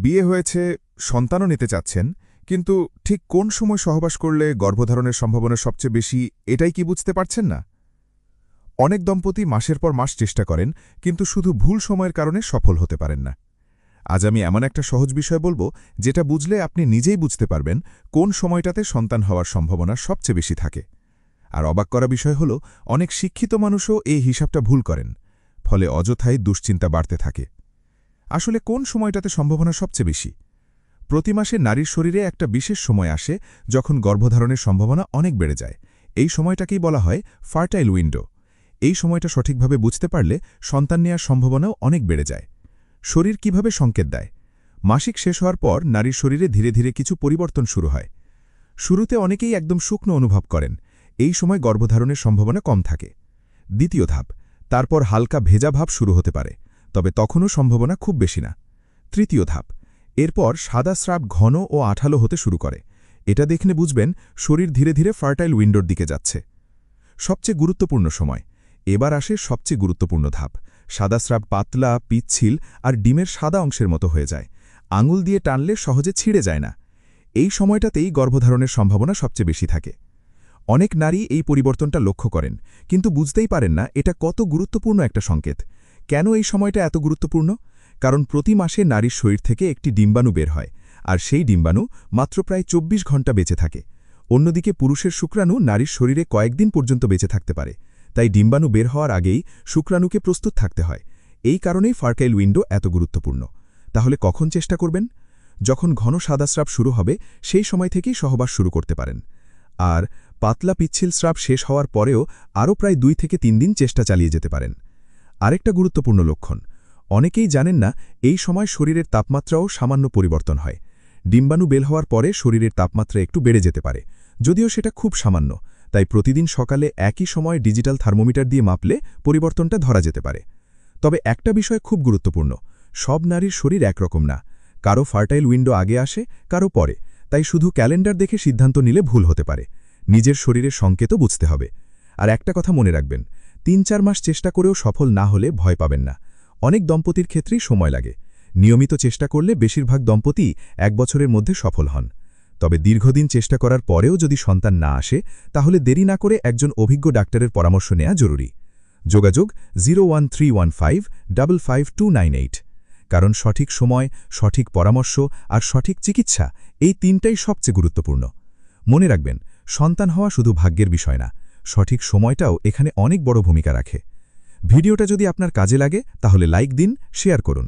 বিয়ে হয়েছে, সন্তানও নিতে চাচ্ছেন, কিন্তু ঠিক কোন সময় সহবাস করলে গর্ভধারণের সম্ভাবনা সবচেয়ে বেশি এটাই কি বুঝতে পারছেন না? অনেক দম্পতি মাসের পর মাস চেষ্টা করেন, কিন্তু শুধু ভুল সময়ের কারণে সফল হতে পারেন না। আজ আমি এমন একটা সহজ বিষয় বলবো, যেটা বুঝলে আপনি নিজেই বুঝতে পারবেন কোন সময়টাতে সন্তান হওয়ার সম্ভাবনা সবচেয়ে বেশি থাকে। আর অবাক করা বিষয় হল, অনেক শিক্ষিত মানুষও এই হিসাবটা ভুল করেন, ফলে অযথাই দুশ্চিন্তা বাড়তে থাকে। আসলে কোন সময়টাতে সম্ভাবনা সবচেয়ে বেশি? প্রতি মাসে নারীর শরীরে একটা বিশেষ সময় আসে যখন গর্ভধারণের সম্ভাবনা অনেক বেড়ে যায়। এই সময়টাকেই বলা হয় ফার্টাইল উইন্ডো। এই সময়টা সঠিকভাবে বুঝতে পারলে সন্তান নেওয়ার সম্ভাবনাও অনেক বেড়ে যায়। শরীর কিভাবে সংকেত দেয়? মাসিক শেষ হওয়ার পর নারীর শরীরে ধীরে ধীরে কিছু পরিবর্তন শুরু হয়। শুরুতে অনেকেই একদম শুকনো অনুভব করেন, এই সময় গর্ভধারণের সম্ভাবনা কম থাকে। দ্বিতীয় ধাপ, তারপর হালকা ভেজা ভাব শুরু হতে পারে, তবে তখনও সম্ভাবনা খুব বেশি না। তৃতীয় ধাপ, এরপর সাদা স্রাব ঘন ও আঠালো হতে শুরু করে। এটা দেখলে বুঝবেন শরীর ধীরে ধীরে ফার্টাইল উইন্ডোর দিকে যাচ্ছে। সবচেয়ে গুরুত্বপূর্ণ সময়, এবার আসে সবচেয়ে গুরুত্বপূর্ণ ধাপ। সাদা স্রাব পাতলা, পিচ্ছিল আর ডিমের সাদা অংশের মতো হয়ে যায়। আঙুল দিয়ে টানলে সহজে ছিঁড়ে যায় না। এই সময়টাতেই গর্ভধারণের সম্ভাবনা সবচেয়ে বেশি থাকে। অনেক নারী এই পরিবর্তনটা লক্ষ্য করেন, কিন্তু বুঝতেই পারেন না এটা কত গুরুত্বপূর্ণ একটা সংকেত। কেন এই সময়টা এত গুরুত্বপূর্ণ? কারণ প্রতি মাসে নারীর শরীর থেকে একটি ডিম্বাণু বের হয়, আর সেই ডিম্বাণু মাত্র প্রায় ২৪ ঘণ্টা বেঁচে থাকে। অন্যদিকে পুরুষের শুক্রাণু নারীর শরীরে কয়েকদিন পর্যন্ত বেঁচে থাকতে পারে, তাই ডিম্বাণু বের হওয়ার আগেই শুক্রাণুকে প্রস্তুত থাকতে হয়। এই কারণেই ফার্টাইল উইন্ডো এত গুরুত্বপূর্ণ। তাহলে কখন চেষ্টা করবেন? যখন ঘন সাদা স্রাব শুরু হবে সেই সময় থেকেই সহবাস শুরু করতে পারেন। আর পাতলা পিচ্ছিল স্রাব শেষ হওয়ার পরেও আরও প্রায় ২ থেকে ৩ দিন চেষ্টা চালিয়ে যেতে পারেন। আরেকটা গুরুত্বপূর্ণ লক্ষণ, অনেকেই জানেন না এই সময় শরীরের তাপমাত্রাও সামান্য পরিবর্তন হয়। ডিম্বাণু বের হওয়ার পরে শরীরের তাপমাত্রা একটু বেড়ে যেতে পারে, যদিও সেটা খুব সামান্য। তাই প্রতিদিন সকালে একই সময় ডিজিটাল থার্মোমিটার দিয়ে মাপলে পরিবর্তনটা ধরা যেতে পারে। তবে একটা বিষয় খুব গুরুত্বপূর্ণ, সব নারীর শরীর একরকম না। কারো ফার্টাইল উইন্ডো আগে আসে, কারো পরে। তাই শুধু ক্যালেন্ডার দেখে সিদ্ধান্ত নিলে ভুল হতে পারে। নিজের শরীরের সংকেতও বুঝতে হবে। আর একটা কথা মনে রাখবেন, ৩-৪ মাস চেষ্টা করেও সফল না হলে ভয় পাবেন না। অনেক দম্পতির ক্ষেত্রেই সময় লাগে। নিয়মিত চেষ্টা করলে বেশিরভাগ দম্পতি ১ বছরের মধ্যে সফল হন। তবে দীর্ঘদিন চেষ্টা করার পরেও যদি সন্তান না আসে, তাহলে দেরি না করে একজন অভিজ্ঞ ডাক্তারের পরামর্শ নেওয়া জরুরি। যোগাযোগ 01315552998। কারণ সঠিক সময়, সঠিক পরামর্শ আর সঠিক চিকিৎসা, এই তিনটাই সবচেয়ে গুরুত্বপূর্ণ। মনে রাখবেন, সন্তান হওয়া শুধু ভাগ্যের বিষয় না, সঠিক সময়টাও এখানে অনেক বড় ভূমিকা রাখে। ভিডিওটা যদি আপনার কাজে লাগে তাহলে লাইক দিন, শেয়ার করুন।